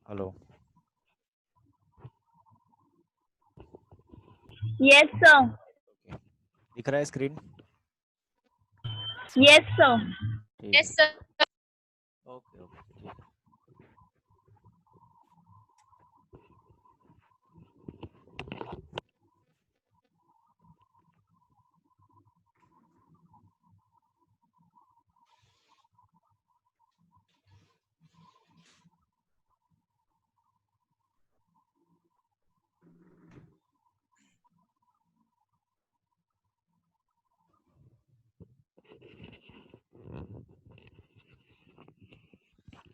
Hello. Yes, sir. Okay, दिख रहा है स्क्रीन? Yes, sir. ठीक Yes, है। sir. ओके ओके ठीक है।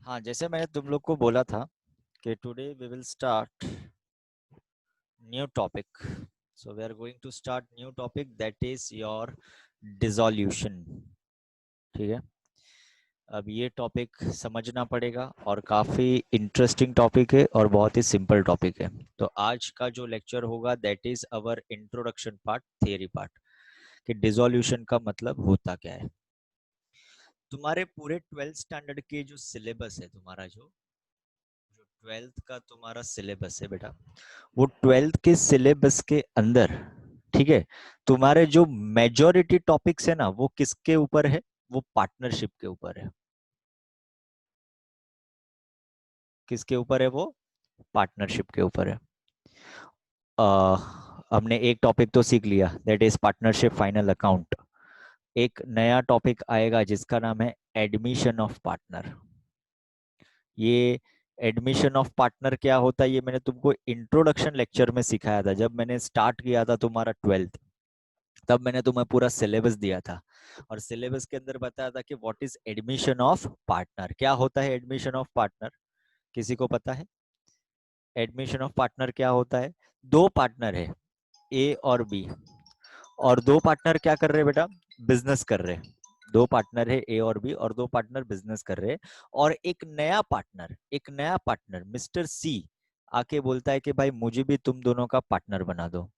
हाँ, जैसे मैंने तुम लोग को बोला था कि today we will start new topic. So we are going to start new topic that is your dissolution. ठीक है। अब ये टॉपिक समझना पड़ेगा और काफ़ी इंटरेस्टिंग टॉपिक है और बहुत ही सिंपल टॉपिक है। तो आज का जो लेक्चर होगा that is our introduction part, theory part, कि डिसोल्यूशन का मतलब होता क्या है। तुम्हारे पूरे 12th स्टैंडर्ड के जो सिलेबस है, तुम्हारा जो जो 12th का तुम्हारा सिलेबस है बेटा, वो 12th के सिलेबस के अंदर, ठीक है, तुम्हारे जो मेजॉरिटी टॉपिक्स है ना, वो किसके ऊपर है? वो पार्टनरशिप के ऊपर है। किसके ऊपर है वो? पार्टनरशिप के ऊपर है। हमने एक टॉपिक तो सीख लिया, that is partnership final account. एक नया टॉपिक आएगा जिसका नाम है एडमिशन ऑफ पार्टनर। ये एडमिशन ऑफ पार्टनर क्या होता है ये मैंने तुमको इंट्रोडक्शन लेक्चर में सिखाया था। जब मैंने स्टार्ट किया था तुम्हारा 12th, तब मैंने तुम्हें पूरा सिलेबस दिया था और सिलेबस के अंदर बताया था कि what is admission of partner, क्या होता है एडमिशन ऑफ पार्टनर। किसी को पता है एडमिशन ऑफ पार्टनर क्या होता है? दो पार्टनर है, ए और बी, और दो पार्टनर क्या कर रहे हैं बेटा? बिजनेस कर रहे हैं। दो पार्टनर है ए और बी, और दो पार्टनर बिजनेस कर रहे हैं। और एक नया पार्टनर मिस्टर सी आके बोलता है कि भाई मुझे भी तुम दोनों का पार्टनर बना दो।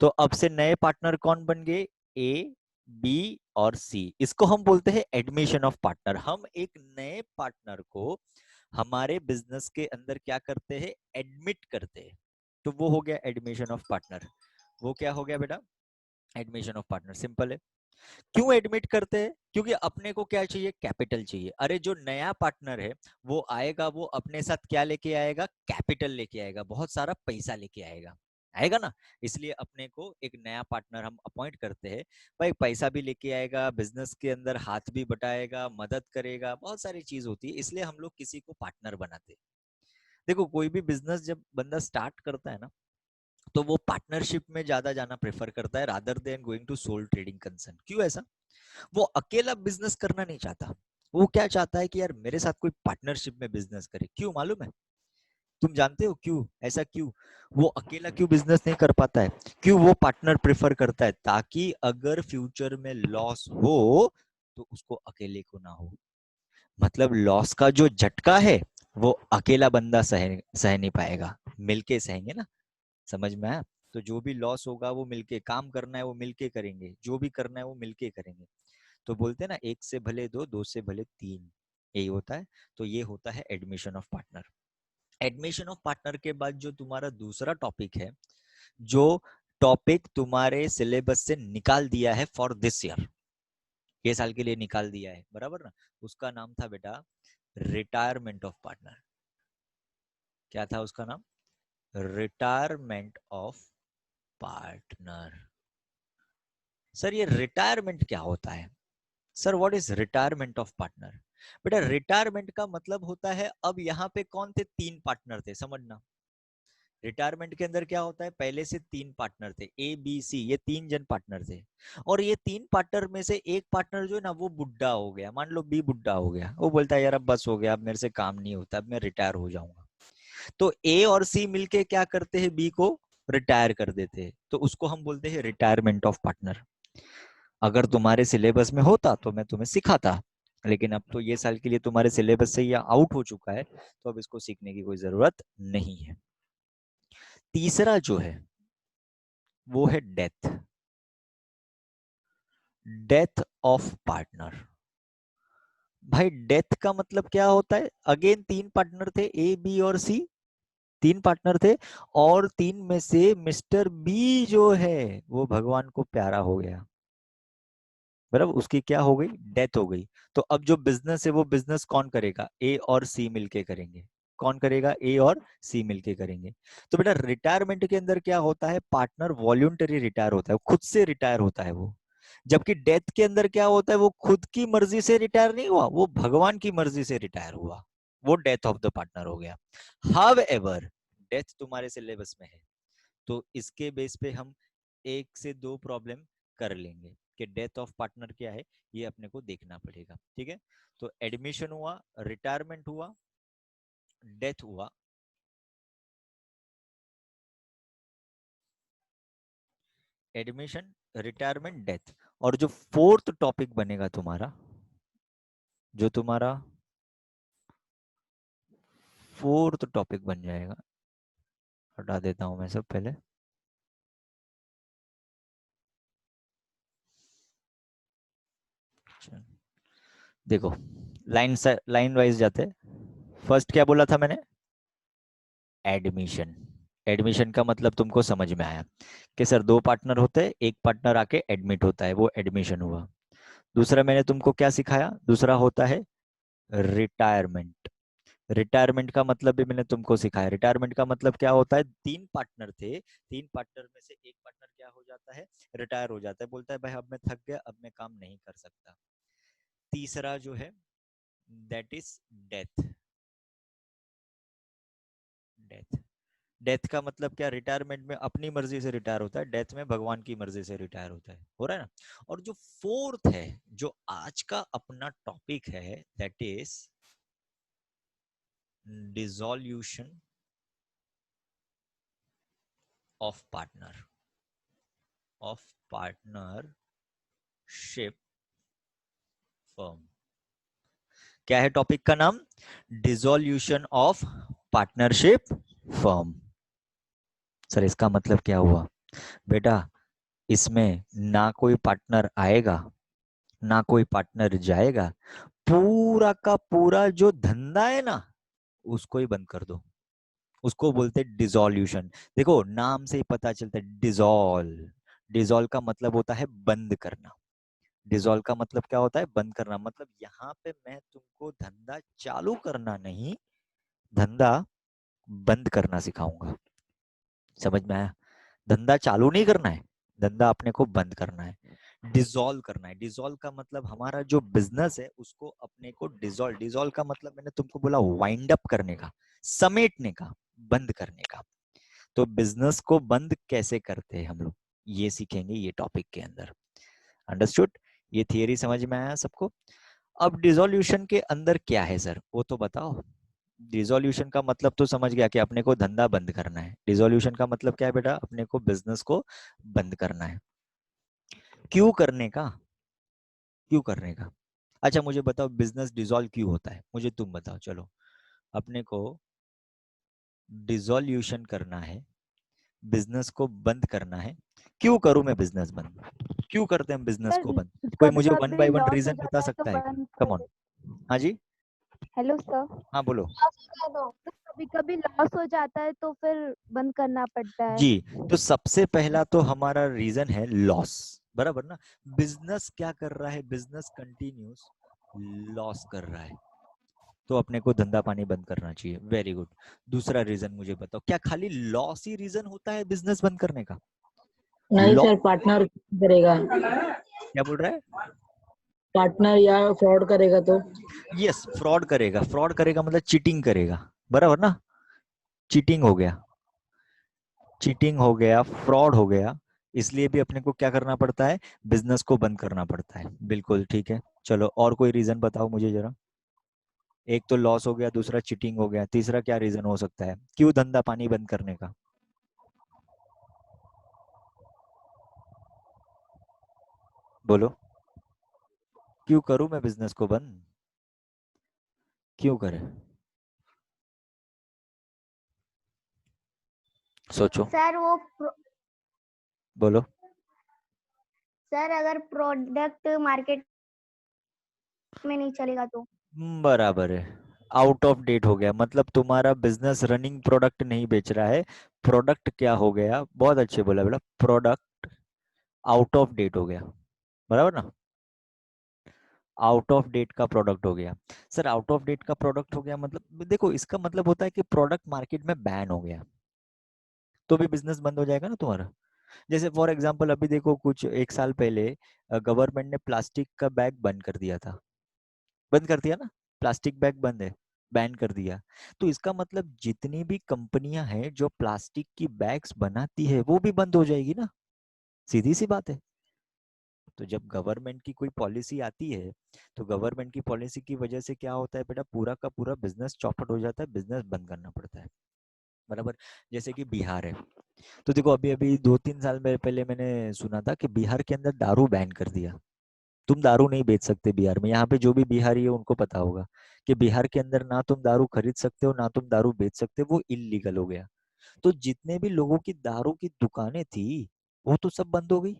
तो अब से नए पार्टनर कौन बन गए? ए, बी और सी। इसको हम बोलते हैं एडमिशन ऑफ पार्टनर। हम एक नए पार्टनर को हमारे बिजनेस के अंदर क्या करते हैं? एडमिट करते हैं। तो वो हो गया एडमिशन ऑफ पार्टनर। वो क्या हो गया बेटा? Admission of partner. सिंपल है। क्यों एडमिट करते हैं? क्योंकि अपने को क्या चाहिए? कैपिटल चाहिए। अरे जो नया पार्टनर है वो आएगा, वो अपने साथ क्या लेके आएगा? कैपिटल लेके आएगा, बहुत सारा पैसा लेके आएगा, आएगा ना। इसलिए अपने को एक नया पार्टनर हम अपॉइंट करते हैं। भाई पैसा भी लेके आएगा, बिजनेस के अंदर हाथ भी बटाएगा, मदद करेगा, बहुत सारी चीज होती है, इसलिए हम लोग किसी को पार्टनर बनाते हैं। देखो कोई भी बिजनेस जब बंदा स्टार्ट करता है ना, तो वो पार्टनरशिप में ज्यादा जाना प्रेफर करता है rather than going to sole trading concern. क्यों ऐसा? वो अकेला बिजनेस करना नहीं चाहता। वो क्या चाहता है कि यार मेरे साथ कोई पार्टनरशिप में बिजनेस करे। क्यों मालूम है? तुम जानते हो क्यों? ऐसा क्यों वो अकेला क्यों बिजनेस नहीं कर पाता है? क्यों वो पार्टनर प्रेफर करता है? ताकि अगर फ्यूचर में लॉस हो तो उसको अकेले को ना हो। मतलब लॉस का जो झटका है वो अकेला बंदा सह नहीं पाएगा, मिलके सहेंगे ना। समझ में आया? तो जो भी लॉस होगा वो मिलके, काम करना है वो मिलके करेंगे, जो भी करना है वो मिलके करेंगे। तो बोलते हैं ना, एक से भले दो, दो से भले तीन, यही होता है। तो ये होता है admission of partner. Admission of partner के बाद जो तुम्हारा दूसरा टॉपिक है, जो टॉपिक तुम्हारे सिलेबस से निकाल दिया है फॉर दिस ईयर, ये साल के लिए निकाल दिया है, बराबर ना, उसका नाम था बेटा रिटायरमेंट ऑफ पार्टनर। क्या था उसका नाम? Retirement of partner. सर ये रिटायरमेंट क्या होता है? Sir what is retirement of partner? बेटा रिटायरमेंट का मतलब होता है, अब यहाँ पे कौन थे? तीन पार्टनर थे, समझना। रिटायरमेंट के अंदर क्या होता है? पहले से तीन पार्टनर थे, ए बी सी, ये तीन जन पार्टनर थे। और ये तीन पार्टनर में से एक पार्टनर जो है ना वो बुढ़ा हो गया। मान लो बी बुढ़ा हो गया, वो बोलता है यार अब बस हो गया, अब मेरे से काम नहीं होता, अब मैं रिटायर हो जाऊंगा। तो ए और सी मिलके क्या करते हैं? बी को रिटायर कर देते हैं। तो उसको हम बोलते हैं रिटायरमेंट ऑफ पार्टनर। अगर तुम्हारे सिलेबस में होता तो मैं तुम्हें सिखाता, लेकिन अब तो ये साल के लिए तुम्हारे सिलेबस से ये आउट हो चुका है, तो अब इसको सीखने की कोई जरूरत नहीं है। तीसरा जो है वो है डेथ। Death of partner. भाई डेथ का मतलब क्या होता है? अगेन तीन पार्टनर थे, ए बी और सी, तीन पार्टनर थे, और तीन में से मिस्टर बी जो है वो भगवान को प्यारा हो गया, बराबर, उसकी क्या हो गई? डेथ हो गई। तो अब जो बिजनेस है वो बिजनेस कौन करेगा? ए और सी मिलके करेंगे। कौन करेगा? ए और सी मिलके करेंगे। तो बेटा रिटायरमेंट के अंदर क्या होता है? पार्टनर वॉल्यूंटरी रिटायर होता है, खुद से रिटायर होता है वो। जबकि डेथ के अंदर क्या होता है? वो खुद की मर्जी से रिटायर नहीं हुआ, वो भगवान की मर्जी से रिटायर हुआ, वो डेथ ऑफ द पार्टनर हो गया। हाउ एवर डेथ तुम्हारे सिलेबस में है, तो इसके बेस पे हम एक से दो प्रॉब्लम कर लेंगे कि डेथ ऑफ पार्टनर क्या है, ये अपने को देखना पड़ेगा। ठीक है, तो एडमिशन हुआ, रिटायरमेंट हुआ, डेथ हुआ, एडमिशन, रिटायरमेंट, डेथ। और जो फोर्थ टॉपिक बनेगा तुम्हारा, जो तुम्हारा फोर्थ टॉपिक बन जाएगा, हटा देता हूं मैं सब पहले। देखो, लाइन लाइन वाइज जाते। फर्स्ट क्या बोला था मैंने? एडमिशन। एडमिशन का मतलब तुमको समझ में आया कि सर दो पार्टनर होते हैं, एक पार्टनर आके एडमिट होता है, वो एडमिशन हुआ। दूसरा मैंने तुमको क्या सिखाया? दूसरा होता है रिटायरमेंट। रिटायरमेंट का मतलब भी मैंने तुमको सिखाया। रिटायरमेंट का मतलब क्या होता है? तीन पार्टनर थे, तीन पार्टनर में से एक पार्टनर क्या हो जाता है? रिटायर हो जाता है, बोलता है भाई अब मैं थक गया, अब मैं काम नहीं कर सकता। तीसरा जो है that is death. Death, death का मतलब क्या? रिटायरमेंट में अपनी मर्जी से रिटायर होता है, डेथ में भगवान की मर्जी से रिटायर होता है, हो रहा है ना। और जो फोर्थ है, जो आज का अपना टॉपिक है, that is dissolution of partner, of partnership firm. क्या है टॉपिक का नाम? Dissolution of partnership firm. Sir इसका मतलब क्या हुआ? बेटा इसमें ना कोई पार्टनर आएगा, ना कोई पार्टनर जाएगा, पूरा का पूरा जो धंधा है ना, उसको ही बंद कर दो। उसको बोलते हैं डिसॉल्यूशन। देखो नाम से ही पता चलता है, डिसॉल्व। डिसॉल्व का मतलब होता है बंद करना। डिसॉल्व का मतलब क्या होता है? बंद करना। मतलब यहाँ पे मैं तुमको धंधा चालू करना नहीं, धंधा बंद करना सिखाऊंगा। समझ में आया? धंधा चालू नहीं करना है, धंधा अपने को बंद करना है, डिसॉल्व करना है। डिसॉल्व का मतलब हमारा जो बिजनेस है उसको अपने को डिसॉल्व, डिसॉल्व का मतलब मैंने तुमको बोला वाइंड अप करने का, समेटने का, बंद करने का। तो बिजनेस को बंद कैसे करते हैं हम लोग, ये सीखेंगे ये टॉपिक के अंदर। अंडरस्टूड? ये थियरी समझ में आया सबको? अब डिसोल्यूशन के अंदर क्या है सर, वो तो बताओ। डिसोल्यूशन का मतलब तो समझ गया कि अपने को धंधा बंद करना है। डिसोल्यूशन का मतलब क्या है बेटा? अपने को बिजनेस को बंद करना है। क्यों करने का? क्यों करने का? अच्छा मुझे बताओ, बिजनेस डिसॉल्व क्यों होता है? मुझे तुम बताओ। चलो, अपने को डिसोल्यूशन करना है, बिजनेस को बंद करना है। क्यों करूं मैं बिजनेस बंद? क्यों करते हैं हम बिजनेस सर को बंद? कोई कभी मुझे वन कभी बाय वन लॉस हो रीजन बता जाता है तो सकता है क्या? बंद कम कर ऑन। देते। हाँ जी, हेलो सर, हाँ बोलो। कभी कभी लॉस हो जाता है तो फिर बंद करना पड़ता है। जी, तो सबसे पहला तो हमारा रीजन है लॉस, बराबर ना। बिजनेस क्या कर रहा है? बिजनेस कंटिन्यूस लॉस कर रहा है, तो अपने को धंधा पानी बंद करना चाहिए। Very good. दूसरा रीजन मुझे बताओ, क्या खाली लॉस ही रीजन होता है बिजनेस बंद करने का? नहीं लॉस? सर, पार्टनर करेगा। क्या बोल रहा है? पार्टनर या फ्रॉड करेगा तो। यस, फ्रॉड करेगा। फ्रॉड करेगा मतलब चीटिंग करेगा, बराबर ना। चीटिंग हो गया, चीटिंग हो गया, फ्रॉड हो गया, इसलिए भी अपने को क्या करना पड़ता है? बिजनेस को बंद करना पड़ता है। बिल्कुल ठीक है। चलो और कोई रीजन बताओ मुझे जरा। एक तो लॉस हो गया, दूसरा चीटिंग हो गया, तीसरा क्या रीजन हो सकता है क्यों धंधा पानी बंद करने का? बोलो, क्यों करूं मैं बिजनेस को बंद? क्यों करें? सोचो, सर वो बोलो। सर अगर प्रोडक्ट मार्केट में नहीं चलेगा तो। बराबर है, आउट ऑफ डेट हो गया, मतलब तुम्हारा बिजनेस रनिंग प्रोडक्ट नहीं बेच रहा है, प्रोडक्ट क्या हो गया, बहुत अच्छे बोला बेटा, प्रोडक्ट आउट ऑफ डेट हो गया, बराबर ना, आउट ऑफ डेट का प्रोडक्ट हो गया। सर आउट ऑफ डेट का प्रोडक्ट हो गया मतलब देखो इसका मतलब होता है कि प्रोडक्ट मार्केट में बैन हो गया, तो भी बिजनेस बंद हो जाएगा ना तुम्हारा। जैसे फॉर एग्जांपल अभी देखो कुछ एक साल पहले गवर्नमेंट ने प्लास्टिक का बैग बंद कर दिया था, बंद कर दिया ना, प्लास्टिक बैग बंद है, बैन कर दिया। तो इसका मतलब जितनी भी कंपनियां हैं जो प्लास्टिक की बैग्स बनाती है वो भी बंद हो जाएगी ना, सीधी सी बात है। तो जब गवर्नमेंट की कोई पॉलिसी आती है तो गवर्नमेंट की पॉलिसी की वजह से क्या होता है बेटा, पूरा का पूरा बिजनेस चौपट हो जाता है, बिजनेस बंद करना पड़ता है, बराबर। जैसे कि बिहार है, तो देखो अभी अभी 2-3 साल में पहले मैंने सुना था कि बिहार के अंदर दारू बैन कर दिया, तुम दारू नहीं बेच सकते बिहार में। यहाँ पे जो भी बिहारी है उनको पता होगा कि बिहार के अंदर ना तुम दारू खरीद सकते हो ना तुम दारू बेच सकते हो, वो इलीगल हो गया। तो जितने भी लोगों की दारू की दुकानें थी वो तो सब बंद हो गई,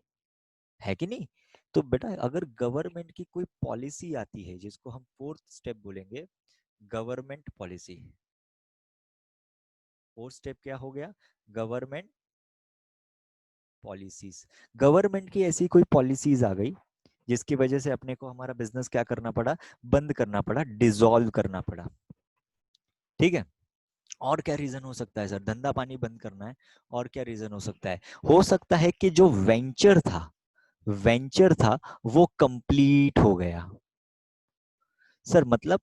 है कि नहीं। तो बेटा अगर गवर्नमेंट की कोई पॉलिसी आती है जिसको हम फोर्थ स्टेप बोलेंगे, गवर्नमेंट पॉलिसी, फोर्थ स्टेप क्या हो गया, गवर्नमेंट पॉलिसीज। गवर्नमेंट की ऐसी कोई पॉलिसीज आ गई जिसकी वजह से अपने को हमारा बिजनेस क्या करना पड़ा, बंद करना पड़ा, डिसॉल्व करना पड़ा, ठीक है। और क्या रीजन हो सकता है सर, धंधा पानी बंद करना है, और क्या रीजन हो सकता है कि जो वेंचर था वो कंप्लीट हो गया। सर मतलब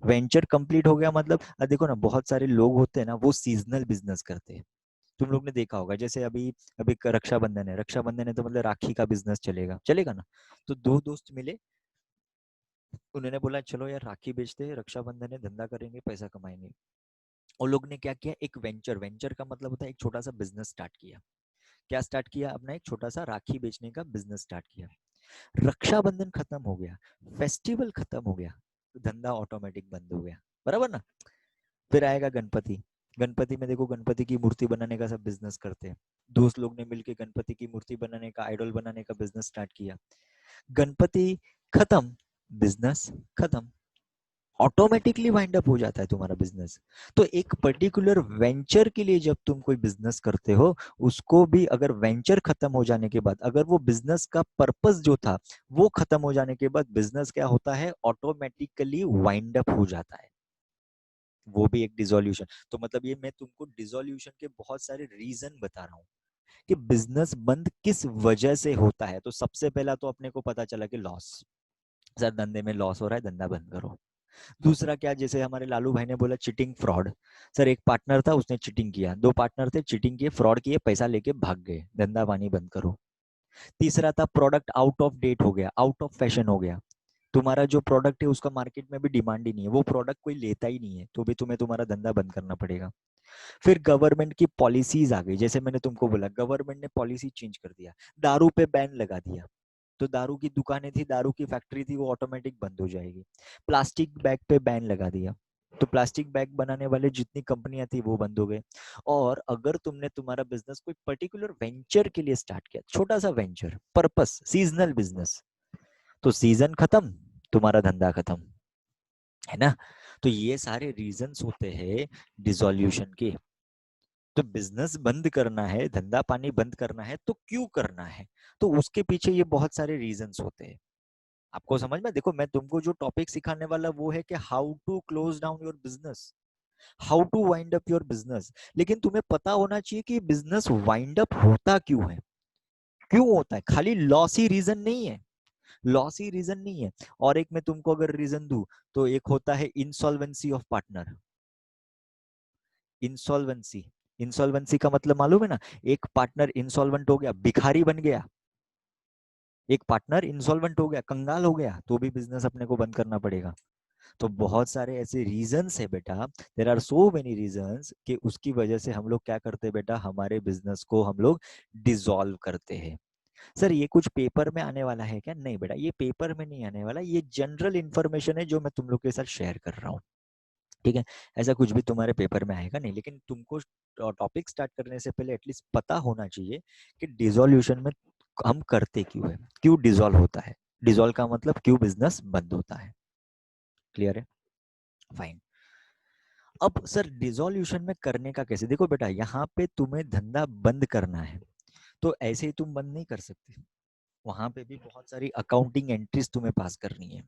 वेंचर कंप्लीट हो गया मतलब देखो ना बहुत सारे लोग होते हैं ना वो सीजनल बिजनेस करते हैं, तुम लोग ने देखा होगा, जैसे अभी अभी रक्षाबंधन है, रक्षाबंधन है तो मतलब राखी का बिजनेस चलेगा, चलेगा ना। तो दो दोस्त मिले, उन्होंने बोला चलो यार राखी बेचते हैं, रक्षाबंधन है, धंधा करेंगे, पैसा कमाएंगे। और लोग ने क्या किया, एक वेंचर, वेंचर का मतलब होता है एक छोटा सा बिजनेस स्टार्ट किया। क्या स्टार्ट किया, अपना एक छोटा सा राखी बेचने का बिजनेस स्टार्ट किया। रक्षाबंधन खत्म हो गया, फेस्टिवल खत्म हो गया, तो धंधा ऑटोमेटिक बंद हो गया, बराबर ना। फिर आएगा गणपति, गणपति में देखो गणपति की मूर्ति बनाने का सब बिजनेस करते हैं, दोस्त लोग ने मिलकर गणपति की मूर्ति बनाने का, आइडल बनाने का बिजनेस स्टार्ट किया। गणपति खत्म, बिजनेस खत्म, ऑटोमेटिकली वाइंड अप हो जाता है तुम्हारा बिजनेस। तो एक पर्टिकुलर वेंचर के लिए जब तुम कोई बिजनेस करते हो, उसको भी अगर वेंचर खत्म हो जाने के बाद, अगर वो बिजनेस का पर्पस जो था वो खत्म हो जाने के बाद, बिजनेस क्या होता है, ऑटोमेटिकली वाइंड अप हो जाता है, वो भी एक डिसोल्यूशन। तो मतलब ये मैं तुमको डिसोल्यूशन के बहुत सारे रीजन बता रहा हूँ कि बिजनेस बंद किस वजह से होता है। तो सबसे पहला तो अपने को पता चला कि लॉस, सर धंधे में लॉस हो रहा है, धंधा बंद करो। दूसरा क्या, जैसे हमारे लालू भाई ने बोला चीटिंग फ्रॉड, सर एक पार्टनर था उसने चीटिंग किया, दो पार्टनर थे चीटिंग किए, फ्रॉड किए, पैसा लेके भाग गए, धंधा पानी बंद करो। तीसरा था प्रोडक्ट आउट ऑफ डेट हो गया, आउट ऑफ फैशन हो गया, तुम्हारा जो प्रोडक्ट है उसका मार्केट में भी डिमांड ही नहीं है, वो प्रोडक्ट कोई लेता ही नहीं है, तो भी तुम्हें तुम्हारा धंधा बंद करना पड़ेगा। फिर गवर्नमेंट की पॉलिसीज आ गई, जैसे मैंने तुमको बोला गवर्नमेंट ने पॉलिसी चेंज कर दिया, दारू पे बैन लगा दिया, तो दारू की दुकानें थी, दारू की फैक्ट्री थी, वो ऑटोमेटिक बंद हो जाएगी। प्लास्टिक बैग पे बैन लगा दिया, तो प्लास्टिक बैग बनाने वाले जितनी कंपनियां थी वो बंद हो गए। और अगर तुमने तुम्हारा बिजनेस कोई पर्टिकुलर वेंचर के लिए स्टार्ट किया, छोटा सा वेंचर, पर्पस सीजनल बिजनेस, तो सीजन खत्म, तुम्हारा धंधा खत्म, है ना। तो ये सारे रीजंस होते हैं डिसोल्यूशन के। तो बिजनेस बंद करना है, धंधा पानी बंद करना है, तो क्यों करना है, तो उसके पीछे ये बहुत सारे रीजंस होते हैं। आपको समझ में, देखो मैं तुमको जो टॉपिक सिखाने वाला वो है कि how to close down your business, how to wind up your business. लेकिन तुम्हें पता होना चाहिए कि बिजनेस वाइंड अप होता क्यों है, क्यों होता है, खाली लॉस ही रीजन नहीं है, लॉस ही रीजन नहीं है। और एक मैं तुमको अगर रीजन दूं, तो एक होता है insolvency of partner. Insolvency, insolvency का मतलब मालूम है ना, एक पार्टनर इंसॉल्वेंट हो गया, भिखारी बन गया, एक पार्टनर इंसॉल्वेंट हो गया, कंगाल हो गया, तो भी बिजनेस अपने को बंद करना पड़ेगा। तो बहुत सारे ऐसे रीजंस है बेटा, there are so many reasons कि उसकी वजह से हम लोग क्या करते हैं बेटा, हमारे बिजनेस को हम लोग डिसॉल्व करते हैं। सर ये कुछ पेपर में आने वाला है क्या, नहीं बेटा ये पेपर में नहीं आने वाला, ये जनरल इंफॉर्मेशन है जो मैं तुम लोग के साथ शेयर कर रहा हूँ, ठीक है। ऐसा कुछ भी तुम्हारे पेपर में आएगा नहीं, लेकिन तुमको टॉपिक स्टार्ट करने से पहले एटलीस्ट पता होना चाहिए कि डिसोल्यूशन में हम करते क्यों है, क्यों डिसॉल्व होता है, डिसॉल्व का मतलब क्यों बिजनेस बंद होता है। क्लियर है? फाइन। अब सर डिसोल्यूशन में करने का कैसे? देखो बेटा, यहाँ पे तुम्हें धंधा बंद करना है तो ऐसे ही तुम बंद नहीं कर सकते, वहां पे भी बहुत सारी अकाउंटिंग एंट्रीज तुम्हें पास करनी है।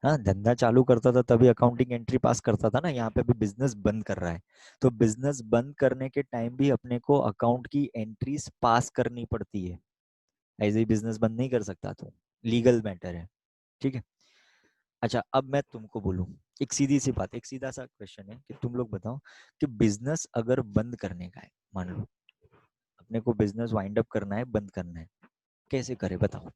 हाँ, धंधा चालू करता था तभी अकाउंटिंग एंट्री पास करता था ना, यहाँ पे भी बिजनेस बंद कर रहा है तो बिजनेस बंद करने के टाइम भी अपने को अकाउंट की एंट्रीज पास करनी पड़ती है, ऐसे ही बिजनेस बंद नहीं कर सकता, तो लीगल मैटर है। ठीक है। अच्छा, अब मैं तुमको बोलूं एक सीधी सी बात, एक सीधा सा क्वेश्चन है कि तुम लोग बताओ कि बिजनेस अगर बंद करने का है, मान लो अपने को बिजनेस वाइंड अप करना है, बंद करना है, कैसे करे बताओ?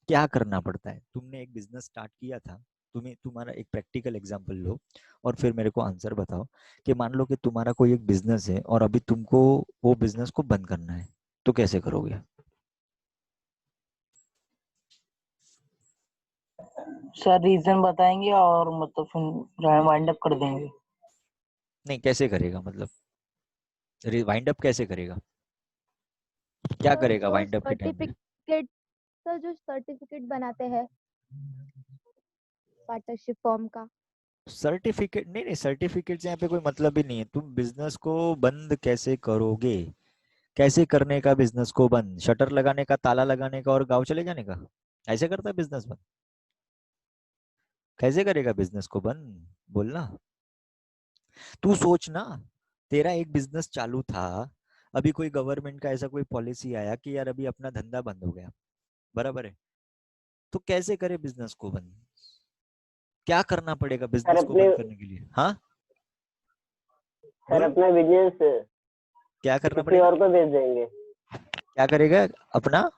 क्या करना पड़ता है? तुमने एक बिजनेस स्टार्ट किया था, तुम्हें तुम्हारा एक प्रैक्टिकल एग्जांपल लो और फिर मेरे को आंसर बताओ कि मान लो कि तुम्हारा कोई एक बिजनेस है और अभी तुमको वो बिजनेस को बंद करना है, तो कैसे करोगे? सर रीजन बताएंगे और मतलब फिर वाइंड अप कर देंगे। नहीं, कैसे करेगा मतलब वाइंड अप कैसे करेगा? क्या सर करेगा जो वाइंड अप के टाइम पे? सर्टिफिकेट सर जो सर्टिफिकेट बनाते हैं पार्टनरशिप फॉर्म का। सर्टिफिकेट नहीं, नहीं सर्टिफिकेट से यहाँ पे कोई मतलब ही नहीं है। तुम बिजनेस को बंद कैसे करोगे? कैसे करने का बिजनेस को बंद? शटर लगाने का, ताला लगाने का और गांव चले जाने का? ऐसे करता है बिजनेस बंद? कैसे करेगा बिजनेस को बंद? बोलना। तू सोच ना, तेरा एक बिजनेस चालू था, अभी कोई गवर्नमेंट का ऐसा कोई पॉलिसी आया कि यार अभी अपना धंधा बंद हो गया, बराबर है? तो कैसे करे बिजनेस को बंद? क्या करना पड़ेगा सर बिजनेस को अपने बंद करने के लिए? हाँ, सर बोल। अपना बिजनेस क्या करना किसी पड़ेगा? और को बेच देंगे। क्या करेगा? अपना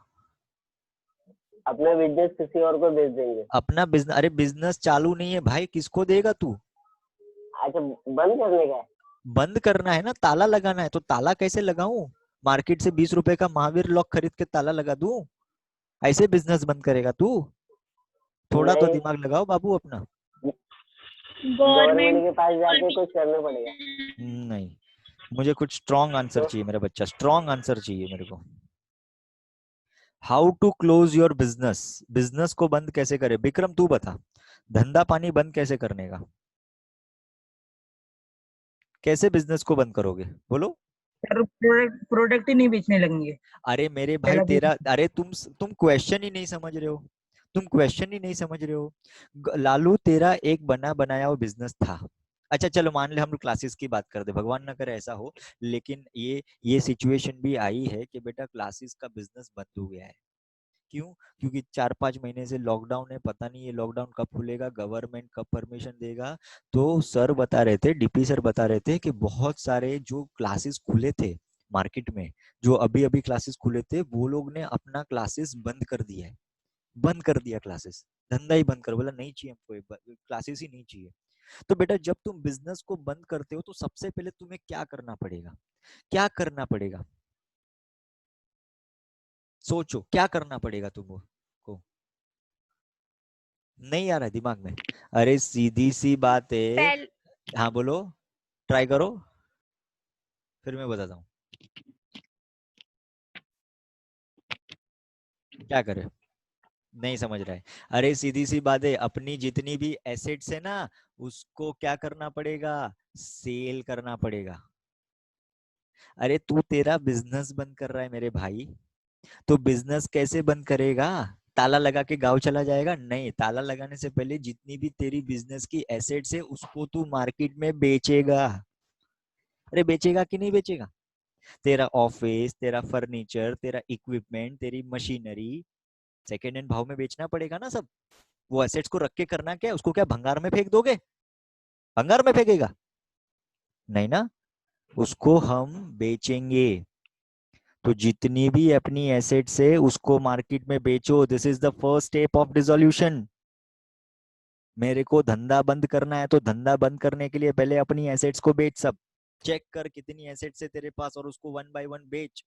अपना बिजनेस किसी और को बेच देंगे। अपना बिजनेस? अरे बिजनेस चालू नहीं है भाई, किसको देगा तू? अच्छा, बंद करने का है। बंद करना है ना, ताला लगाना है। तो ताला कैसे लगाऊं? मार्केट से 20 रुपए का महावीर लॉक खरीद के ताला लगा दूं? ऐसे बिजनेस बंद करेगा तू? थोड़ा तो नहीं, दिमाग लगाओ बाबू अपना। गवर्नमेंट गवर्नमेंट के पास जाके कुछ करना पड़ेगा। नहीं, मुझे कुछ स्ट्रॉन्ग आंसर तो चाहिए मेरा बच्चा, स्ट्रॉन्ग आंसर चाहिए मेरे को। How to close your business? Business को बंद कैसे करे? विक्रम तू बता, धंधा पानी बंद कैसे करने का? कैसे बिजनेस को बंद करोगे? बोलो। सर प्रोडक्ट प्रोडक्ट ही नहीं बेचने लगेंगे। अरे मेरे भाई पहला तेरा, अरे तुम क्वेश्चन ही नहीं समझ रहे हो, तुम क्वेश्चन ही नहीं समझ रहे हो। लालू, तेरा एक बना बनाया हुआ बिजनेस था। अच्छा चलो मान ले हम लोग क्लासेस की बात कर दे, भगवान ना करे ऐसा हो, लेकिन ये सिचुएशन भी आई है कि बेटा क्लासेस का बिजनेस बंद हो गया है। क्यों? क्योंकि 4-5 महीने से लॉकडाउन है, पता नहीं ये लॉकडाउन कब खुलेगा, गवर्नमेंट कब परमिशन देगा। तो सर बता रहे थे, डीपी सर बता रहे थे कि बहुत सारे जो क्लासेस खुले थे मार्केट में, जो अभी अभी क्लासेस खुले थे, वो लोग ने अपना क्लासेस बंद कर दिया है। बंद कर दिया क्लासेस, धंधा ही बंद कर, बोला नहीं चाहिए हमको क्लासेस ही नहीं चाहिए। तो बेटा जब तुम बिजनेस को बंद करते हो तो सबसे पहले तुम्हें क्या करना पड़ेगा? क्या करना पड़ेगा? सोचो क्या करना पड़ेगा तुमको। नहीं आ रहा है दिमाग में? अरे सीधी सी बात है। पहल हाँ बोलो, ट्राई करो, फिर मैं बताता हूँ क्या करे। नहीं समझ रहा है? अरे सीधी सी बात है, अपनी जितनी भी एसेट्स है ना, उसको क्या करना पड़ेगा? सेल करना पड़ेगा। अरे तू तेरा बिजनेस बंद कर रहा है मेरे भाई, तो बिजनेस कैसे बंद करेगा? ताला लगा के गांव चला जाएगा? नहीं, ताला लगाने से पहले जितनी भी तेरी बिजनेस की एसेट्स है उसको तू मार्केट में बेचेगा। अरे बेचेगा कि नहीं बेचेगा? तेरा ऑफिस, तेरा फर्नीचर, तेरा इक्विपमेंट, तेरी मशीनरी सेकेंड हैंड भाव में बेचना पड़ेगा ना सब। वो एसेट्स को रख के करना क्या है? उसको क्या भंगार में फेंक दोगे? भंगार में फेंकेगा? नहीं ना, उसको हम बेचेंगे। तो जितनी भी अपनी एसेट्स है उसको मार्केट में बेचो, this is the first step of dissolution. मेरे को धंधा बंद करना है तो धंधा बंद करने के लिए पहले अपनी एसेट्स को बेच। सब चेक कर कितनी एसेट्स है तेरे पास और उसको 1 बाय 1 बेच,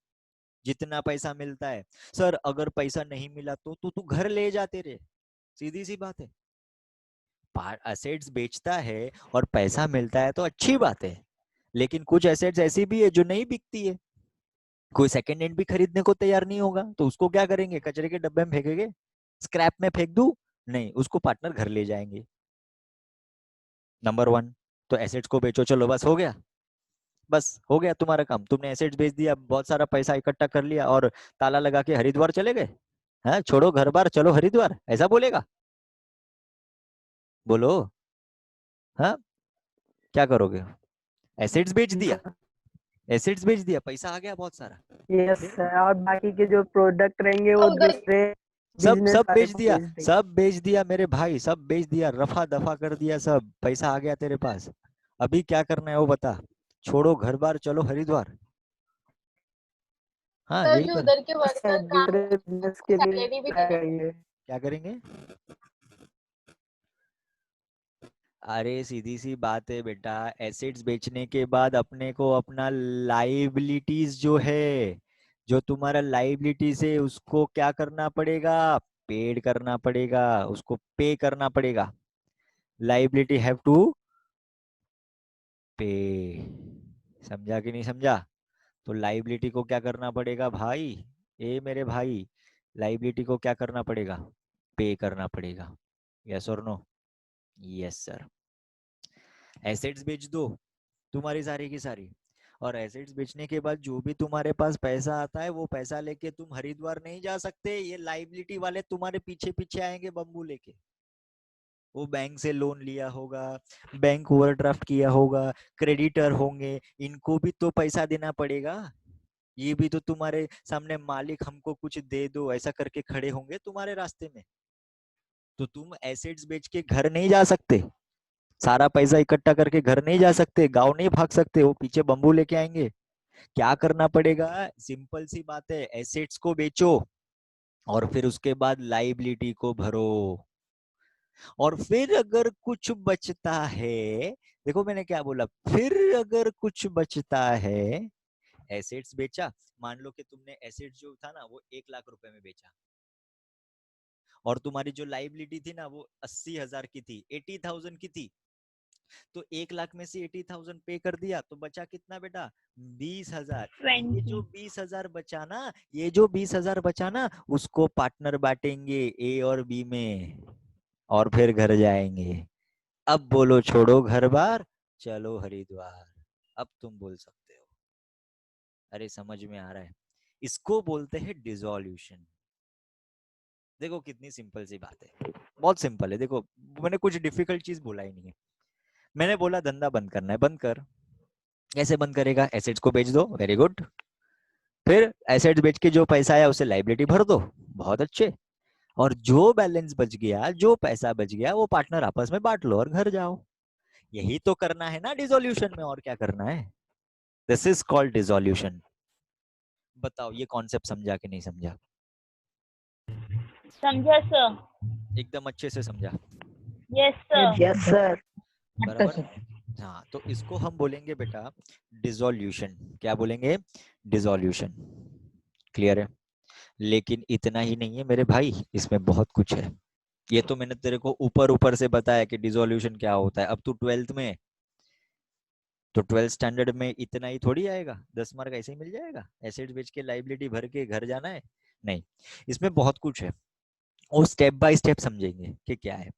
जितना पैसा मिलता है। सर अगर पैसा नहीं मिला तो तू घर ले जा तेरे, सीधी सी बात है। एसेट्स बेचता है और पैसा मिलता है तो अच्छी बात है, लेकिन कुछ एसेट्स ऐसी भी है जो नहीं बिकती है। कोई सेकंड हैंड भी खरीदने को तैयार नहीं होगा तो उसको क्या करेंगे? कचरे के डब्बे में फेंकेंगे? स्क्रैप में फेंक दूं? नहीं, उसको पार्टनर घर ले जाएंगे। नंबर 1। तो एसेट्स को बेचो, चलो बस हो गया, बस हो गया तुम्हारा काम। तुमने एसेट्स बेच दिया, बहुत सारा पैसा इकट्ठा कर लिया और ताला लगा के हरिद्वार चले गए। हाँ, छोड़ो घर बार, चलो हरिद्वार, ऐसा बोलेगा? बोलो। हाँ, क्या करोगे? एसेट्स बेच दिया, एसेट्स बेच दिया, पैसा आ गया बहुत सारा, यस फिर सर, और बाकी के जो प्रोडक्ट रहेंगे वो दूसरे सब बिजनेस सब वाले बेच को दिया, बेच देंगे। सब बेच दिया मेरे भाई, सब बेच दिया, रफा दफा कर दिया, सब पैसा आ गया तेरे पास। अभी क्या करना है वो बता। छोड़ो घर बार, चलो हरिद्वार। हाँ, सर यही जो कर। उधर के सर वर्कर काम दूसरे करते हैं बिजनेस उनको के लिए सैलरी भी क्या देंगे। करेंगे? क्या करेंगे? अरे सीधी सी बात है बेटा, एसेट्स बेचने के बाद अपने को अपना लाइबिलिटीज जो है, जो तुम्हारा लाइबिलिटीज है, उसको क्या करना पड़ेगा? पेड करना पड़ेगा, उसको पे करना पड़ेगा। लाइबिलिटी हैव टू पे। समझा कि नहीं समझा? तो लाइबिलिटी को क्या करना पड़ेगा भाई? ए मेरे भाई, लाइबिलिटी को क्या करना पड़ेगा? पे करना पड़ेगा। यस और नो? Yes sir. एसेट्स बेच दो तुम्हारी सारी की सारी, और एसेट्स बेचने के बाद जो भी तुम्हारे पास पैसा आता है, वो पैसा लेके तुम हरिद्वार नहीं जा सकते। ये लाइबिलिटी वाले तुम्हारे पीछे पीछे आएंगे बम्बू लेके। वो बैंक से लोन लिया होगा, बैंक ओवरड्राफ्ट किया होगा, क्रेडिटर होंगे, इनको भी तो पैसा देना पड़ेगा। ये भी तो तुम्हारे सामने मालिक हमको कुछ दे दो ऐसा करके खड़े होंगे तुम्हारे रास्ते में। तो तुम एसेट्स बेच के घर नहीं जा सकते, सारा पैसा इकट्ठा करके घर नहीं जा सकते, गांव नहीं भाग सकते, वो पीछे बम्बू लेके आएंगे। क्या करना पड़ेगा? सिंपल सी बात है, एसेट्स को बेचो और फिर उसके बाद लाइबिलिटी को भरो, और फिर अगर कुछ बचता है, देखो मैंने क्या बोला, फिर अगर कुछ बचता है, एसेट्स बेचा, मान लो कि तुमने एसेट्स जो था ना वो 1 लाख रुपए में बेचा, और तुम्हारी जो लाइबिलिटी थी ना वो 80,000 की थी, 80,000 की थी। तो 1 लाख में से 80,000 पे कर दिया, तो बचा कितना बेटा? 20,000। ये जो 20,000 बचा ना, ये जो 20,000 बचा ना, उसको पार्टनर बांटेंगे ए और बी में, और फिर घर जाएंगे। अब बोलो, छोड़ो घर बार, चलो हरिद्वार। अब तुम बोल सकते हो। अरे समझ में आ रहा है? इसको बोलते हैं डिसोल्यूशन। देखो कितनी सिंपल सी बात है, बहुत सिंपल है। देखो मैंने कुछ डिफिकल्ट चीज बोला ही नहीं है। मैंने बोला धंधा बंद करना है, बंद कर। कैसे बंद करेगा? एसेट्स को बेच दो, वेरी गुड। फिर एसेट्स बेच के जो पैसा आया उसे लाइबिलिटी भर दो, बहुत अच्छे। और जो बैलेंस बच गया, जो पैसा बच गया, वो पार्टनर आपस में बांट लो और घर जाओ। यही तो करना है ना डिसोल्यूशन में, और क्या करना है? This is called dissolution. बताओ ये कॉन्सेप्ट समझा कि नहीं समझा? समझा सर। एकदम अच्छे से समझा? Yes sir. Yes sir. बराबर। हाँ, तो इसको हम बोलेंगे बेटा डिसोल्यूशन। क्या बोलेंगे? डिसोल्यूशन। क्लियर है? लेकिन इतना ही नहीं है मेरे भाई, इसमें बहुत कुछ है। ये तो मैंने तेरे को ऊपर ऊपर से बताया कि डिसोल्यूशन क्या होता है। अब तू 12th में है, तो 12th स्टैंडर्ड में इतना ही थोड़ी आएगा, 10 मार्क ऐसे ही मिल जाएगा, एसेट्स बेच के लाइबिलिटी भर के घर जाना है? नहीं, इसमें बहुत कुछ है, और स्टेप बाय स्टेप समझेंगे कि क्या है।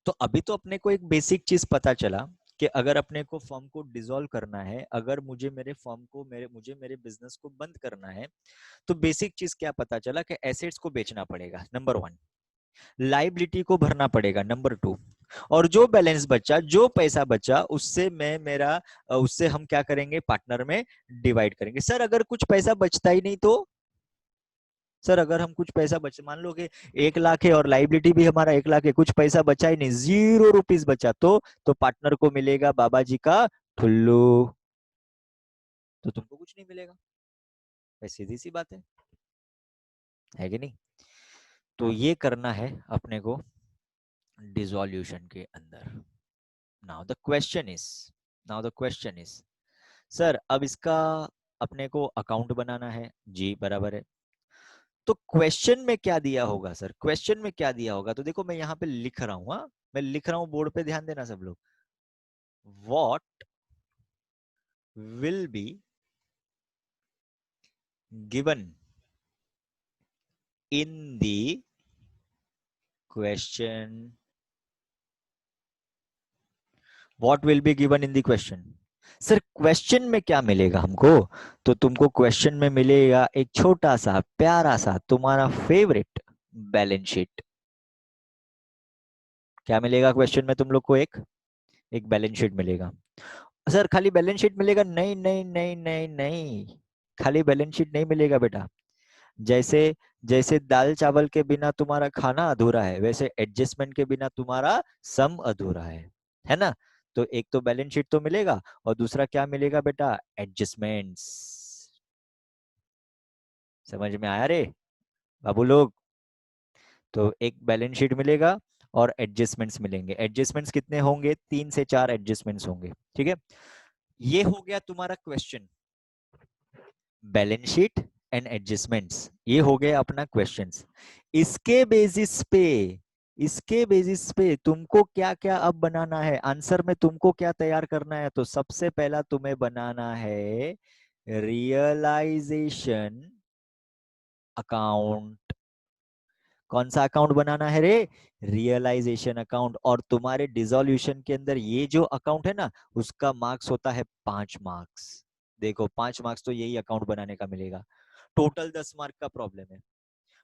तो अभी तो अपने को एक बेसिक चीज पता चला कि अगर अपने को फर्म को डिसॉल्व करना है, अगर मुझे मेरे फर्म को मुझे मेरे बिजनेस को बंद करना है, तो बेसिक चीज क्या पता चला कि एसेट्स को बेचना पड़ेगा, नंबर 1। लाइबिलिटी को भरना पड़ेगा, नंबर 2। और जो बैलेंस बचा, जो पैसा बचा, उससे उससे हम क्या करेंगे? पार्टनर में डिवाइड करेंगे। सर अगर कुछ पैसा बचता ही नहीं तो? सर अगर हम कुछ पैसा बच, मान लो कि 1 लाख है और लाइबिलिटी भी हमारा 1 लाख है, कुछ पैसा बचा ही नहीं, 0 रुपीज बचा, तो पार्टनर को मिलेगा बाबा जी का ठुल्लू, तो तुमको कुछ नहीं मिलेगा। सीधी सी बात है कि नहीं? तो ये करना है अपने को डिसोल्यूशन के अंदर। Now the question is sir अब इसका अपने को अकाउंट बनाना है जी, बराबर है। तो क्वेश्चन में क्या दिया होगा सर? क्वेश्चन में क्या दिया होगा? तो देखो मैं यहाँ पे लिख रहा हूँ, मैं लिख रहा हूँ बोर्ड पे, ध्यान देना सब लोग। What will be given in the question what will be given in the question? Sir question में क्या मिलेगा हमको? तो तुमको क्वेश्चन में मिलेगा एक छोटा सा प्यारा सा तुम्हारा फेवरेट बैलेंस शीट। क्या मिलेगा क्वेश्चन में तुम लोग को? एक बैलेंस शीट मिलेगा। सर खाली बैलेंस शीट मिलेगा? नहीं नहीं नहीं नहीं नहीं, खाली बैलेंस शीट नहीं मिलेगा बेटा। जैसे जैसे दाल चावल के बिना तुम्हारा खाना अधूरा है, वैसे एडजस्टमेंट के बिना तुम्हारा सम अधूरा है ना? तो एक तो बैलेंस शीट तो मिलेगा, और दूसरा क्या मिलेगा बेटा? एडजस्टमेंट्स। समझ में आया रे बाबू लोग? तो एक बैलेंस शीट मिलेगा और एडजस्टमेंट्स मिलेंगे। एडजस्टमेंट्स कितने होंगे? 3 से 4 एडजस्टमेंट्स होंगे। ठीक है, ये हो गया तुम्हारा question, balance sheet and adjustments. ये हो गया अपना क्वेश्चंस। इसके बेसिस पे तुमको क्या क्या अब बनाना है, आंसर में तुमको क्या तैयार करना है? तो सबसे पहला तुम्हें बनाना है रियलाइजेशन अकाउंट। कौन सा अकाउंट बनाना है रे? Realisation account. और तुम्हारे डिसोल्यूशन के अंदर ये जो अकाउंट है ना, उसका मार्क्स होता है 5 मार्क्स। देखो 5 मार्क्स तो यही अकाउंट बनाने का मिलेगा। टोटल 10 मार्क का प्रॉब्लम है,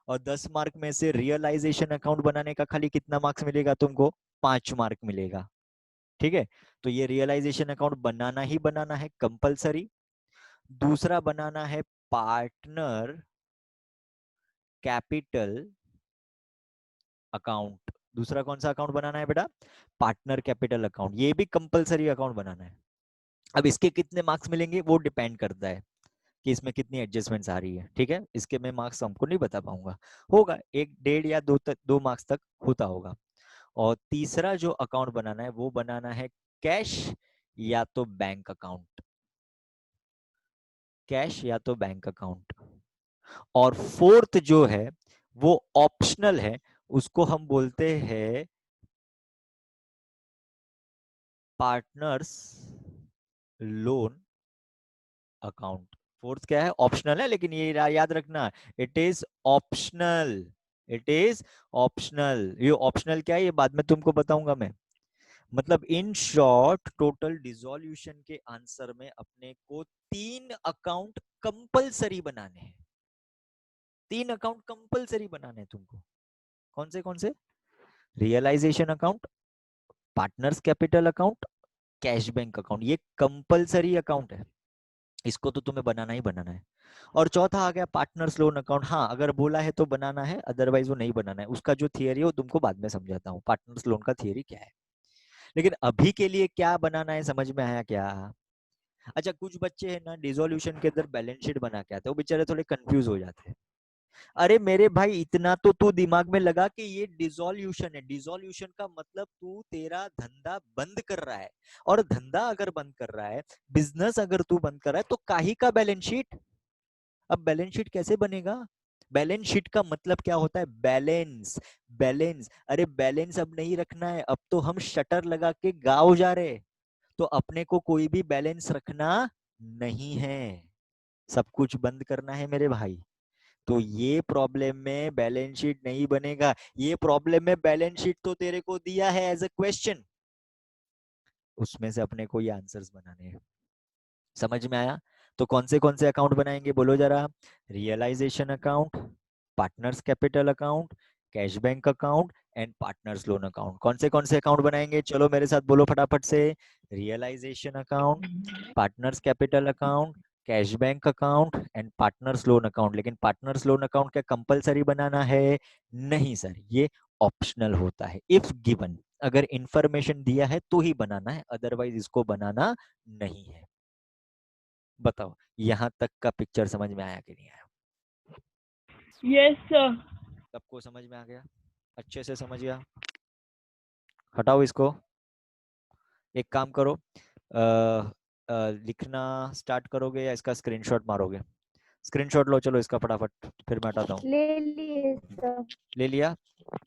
और 10 मार्क में से रियलाइजेशन अकाउंट बनाने का खाली कितना मार्क्स मिलेगा तुमको? 5 मार्क मिलेगा। ठीक है, तो ये रियलाइजेशन अकाउंट बनाना ही बनाना है कंपलसरी। दूसरा बनाना है पार्टनर कैपिटल अकाउंट। दूसरा कौन सा अकाउंट बनाना है बेटा? Partner capital account. ये भी कंपलसरी अकाउंट बनाना है। अब इसके कितने मार्क्स मिलेंगे वो डिपेंड करता है कि इसमें कितनी एडजस्टमेंट्स आ रही है। ठीक है, इसके मैं मार्क्स हमको नहीं बता पाऊंगा, होगा 1, 1.5 या 2 मार्क्स तक होता होगा। और तीसरा जो अकाउंट बनाना है वो बनाना है कैश या तो बैंक अकाउंट। कैश या तो बैंक अकाउंट। और फोर्थ जो है वो ऑप्शनल है, उसको हम बोलते हैं पार्टनर्स लोन अकाउंट। फोर्थ क्या है? ऑप्शनल है, लेकिन ये याद रखना, it is optional. It is optional. ये ऑप्शनल क्या है ये बाद में तुमको बताऊंगा मैं। मतलब इन शॉर्ट टोटल डिसोल्यूशन के आंसर में अपने को 3 अकाउंट कंपलसरी बनाने हैं। 3 अकाउंट कंपलसरी बनाने हैं तुमको। कौन से? Realisation account, partners capital account, cash bank account. ये कंपलसरी अकाउंट है, इसको तो तुम्हें बनाना ही बनाना है। और चौथा आ गया पार्टनर्स लोन अकाउंट। हाँ, अगर बोला है तो बनाना है, अदरवाइज वो नहीं बनाना है। उसका जो थियरी है वो तुमको बाद में समझाता हूँ, पार्टनर्स लोन का थियरी क्या है। लेकिन अभी के लिए क्या बनाना है, समझ में आया क्या? अच्छा, कुछ बच्चे हैं ना डिसोल्यूशन के अंदर बैलेंस शीट बना के आते हैं, वो बेचारे थोड़े कंफ्यूज हो जाते हैं। अरे मेरे भाई, इतना तो तू दिमाग में लगा कि ये डिसोल्यूशन है। डिसोल्यूशन का मतलब तू तेरा धंधा बंद कर रहा है, और धंधा अगर बंद कर रहा है, बिजनेस अगर तू बंद कर रहा है, तो काहे का बैलेंस शीट? अब बैलेंस शीट कैसे बनेगा? बैलेंस शीट का मतलब क्या होता है? बैलेंस। बैलेंस, अरे बैलेंस अब नहीं रखना है, अब तो हम शटर लगा के गाँव जा रहे, तो अपने को कोई भी बैलेंस रखना नहीं है, सब कुछ बंद करना है मेरे भाई। तो ये प्रॉब्लम में बैलेंस शीट नहीं बनेगा। ये प्रॉब्लम में बैलेंस शीट तो तेरे को दिया है एज अ क्वेश्चन, उसमें से अपने को ये आंसर्स बनाने हैं। समझ में आया? तो कौन से अकाउंट बनाएंगे बोलो जरा? Realisation account, partners capital account, cash bank account and partners loan account. कौन से अकाउंट बनाएंगे? चलो मेरे साथ बोलो फटाफट से। Realisation account, partners capital account, cash bank account and partners loan account. लेकिन पार्टनर्स लोन अकाउंट क्या कंपलसरी बनाना है? नहीं सर, ये ऑप्शनल होता है। इफ गिवन, अगर इंफॉर्मेशन दिया है तो ही बनाना है, अदरवाइज इसको बनाना नहीं है। बताओ यहाँ तक का पिक्चर समझ में आया कि नहीं आया? Yes sir. सबको समझ में आ गया? अच्छे से समझ गया? हटाओ इसको। एक काम करो, लिखना स्टार्ट करोगे या इसका स्क्रीनशॉट मारोगे? स्क्रीनशॉट लो, चलो इसका फटाफट, फिर मैं हटाता हूँ। ले लिए सर। ले लिया?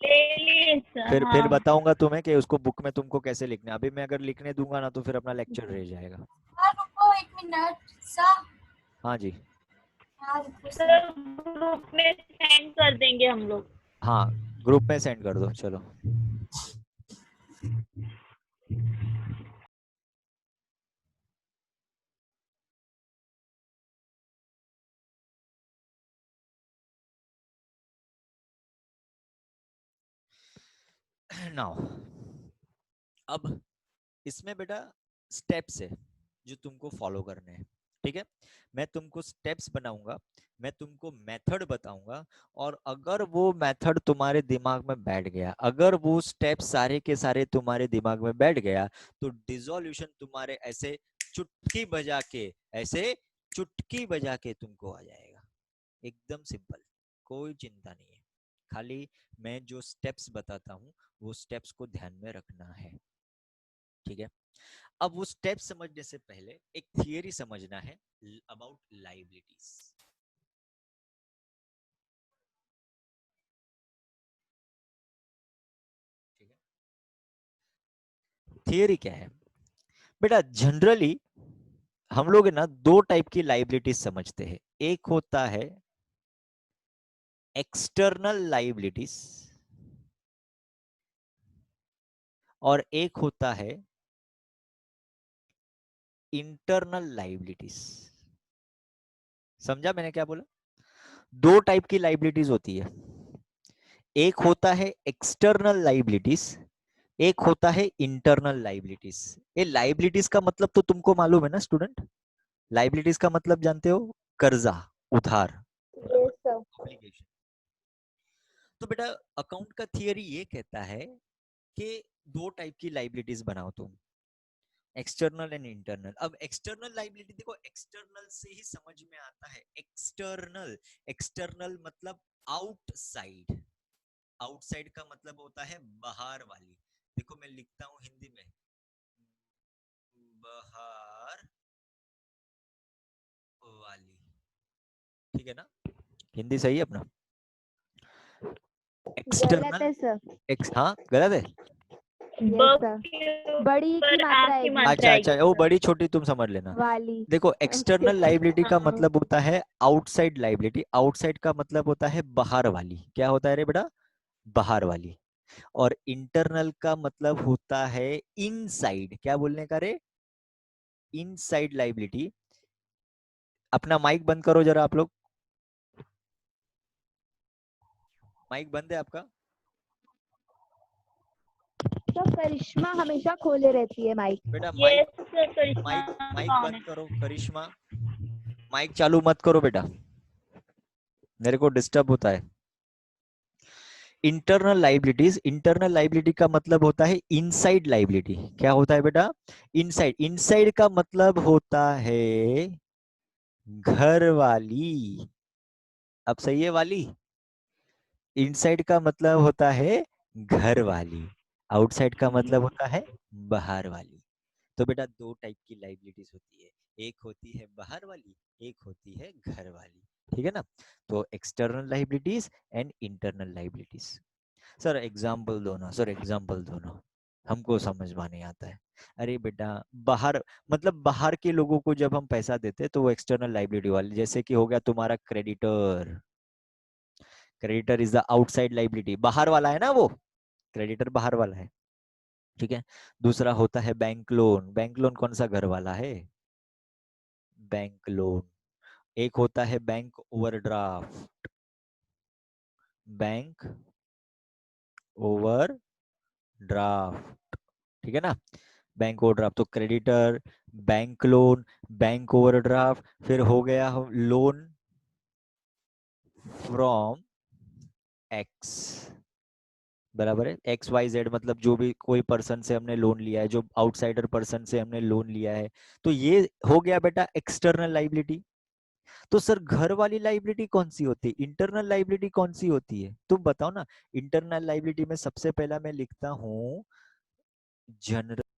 ले लिए सर। फिर हाँ बताऊंगा तुम्हें कि उसको बुक में तुमको कैसे लिखना है। अभी मैं अगर लिखने दूंगा ना तो फिर अपना लेक्चर रह जाएगा। रुको 1 मिनट सर। हाँ जी। सर, ग्रुप में सेंड कर देंगे हम लोग। हाँ, ग्रुप में सेंड कर दो, चलो। नाउ अब इसमें बेटा स्टेप्स है जो तुमको फॉलो करने हैं, ठीक है। मैं तुमको स्टेप्स बनाऊंगा, मैं तुमको मेथड बताऊंगा, और अगर वो मेथड तुम्हारे दिमाग में बैठ गया, अगर वो स्टेप सारे के सारे तुम्हारे दिमाग में बैठ गया, तो डिसोल्यूशन तुम्हारे ऐसे चुटकी बजा के, ऐसे चुटकी बजा के तुमको आ जाएगा। एकदम सिंपल, कोई चिंता नहीं है। खाली मैं जो स्टेप्स बताता हूँ वो स्टेप्स को ध्यान में रखना है, ठीक है। अब वो स्टेप समझने से पहले एक थियरी समझना है अबाउट लायबिलिटीज। ठीक है, थियरी क्या है बेटा? जनरली हम लोग ना दो टाइप की लायबिलिटीज समझते हैं। एक होता है एक्सटर्नल लायबिलिटीज और एक होता है इंटरनल लायबिलिटीज। समझा मैंने क्या बोला? दो टाइप की लायबिलिटीज होती है, एक होता है एक्सटर्नल लायबिलिटीज, एक होता है इंटरनल लायबिलिटीज। ये लायबिलिटीज का मतलब तो तुमको मालूम है ना स्टूडेंट? लायबिलिटीज का मतलब जानते हो? कर्जा, उधार, यस सर। ऑब्लिगेशन। तो बेटा अकाउंट का थियरी ये कहता है कि दो टाइप की लायबिलिटीज बनाओ तुम, एक्सटर्नल एंड इंटरनल। अब एक्सटर्नल लायबिलिटी देखो, एक्सटर्नल से ही समझ में आता है। एक्सटर्नल, एक्सटर्नल मतलब आउटसाइड, आउटसाइड का मतलब होता है बाहर वाली। देखो मैं लिखता हूं हिंदी में, बाहर वाली, ठीक है ना? हिंदी सही है अपना? गलत एक्सटर्नल है सर। हाँ गलत है। यस सर, बड़ी की मात्रा है अच्छा अच्छा, वो बड़ी छोटी तुम समझ लेना। वाली। देखो एक्सटर्नल लायबिलिटी का हाँ। मतलब होता है आउटसाइड लायबिलिटी, आउटसाइड का मतलब होता है बाहर वाली। क्या होता है रे बेटा? बाहर वाली। और इंटरनल का मतलब होता है इनसाइड। क्या बोलने का रे? Inside liability. अपना माइक बंद करो जरा आप लोग, माइक बंद है आपका? तो करिश्मा हमेशा खोले रहती है माइक। बेटा यस माइक, सर, करिश्मा माइक कौन बंद है? करो। करिश्मा माइक चालू मत करो बेटा, मेरे को डिस्टर्ब होता है। इंटरनल लायबिलिटीज, इंटरनल लायबिलिटी का मतलब होता है इनसाइड लायबिलिटी। क्या होता है बेटा? इनसाइड। इनसाइड का मतलब होता है घर वाली। अब सही है वाली? इनसाइड का मतलब होता है घर वाली, आउटसाइड का मतलब होता है बाहर वाली। तो बेटा दो टाइप की लायबिलिटीज होती है, एक होती है बाहर वाली, एक होती है घर वाली, ठीक है ना? तो external liabilities and internal liabilities. Sir example दो ना, सर एग्जाम्पल दो ना, हमको समझ में नहीं आता है। अरे बेटा बाहर मतलब बाहर के लोगों को जब हम पैसा देते हैं तो वो एक्सटर्नल लायबिलिटी वाली, जैसे कि हो गया तुम्हारा creditor. Creditor is the outside liability, बाहर वाला है ना वो, क्रेडिटर बाहर वाला है, ठीक है। दूसरा होता है बैंक लोन। बैंक लोन कौन सा? घर वाला है, बैंक लोन। एक होता है बैंक ओवरड्राफ्ट, बैंक ओवरड्राफ्ट, ठीक है ना? बैंक ओवरड्राफ्ट तो creditor, bank loan, bank overdraft, फिर हो गया लोन फ्रॉम एक्स, बराबर है। एक्स वाई जेड मतलब जो भी कोई पर्सन से हमने लोन लिया है, जो आउटसाइडर पर्सन से हमने लोन लिया है, तो ये हो गया बेटा एक्सटर्नल लायबिलिटी। तो सर घर वाली लायबिलिटी कौन सी होती है, इंटरनल लायबिलिटी कौन सी होती है? तुम बताओ ना। इंटरनल लायबिलिटी में सबसे पहला मैं लिखता हूं जनरल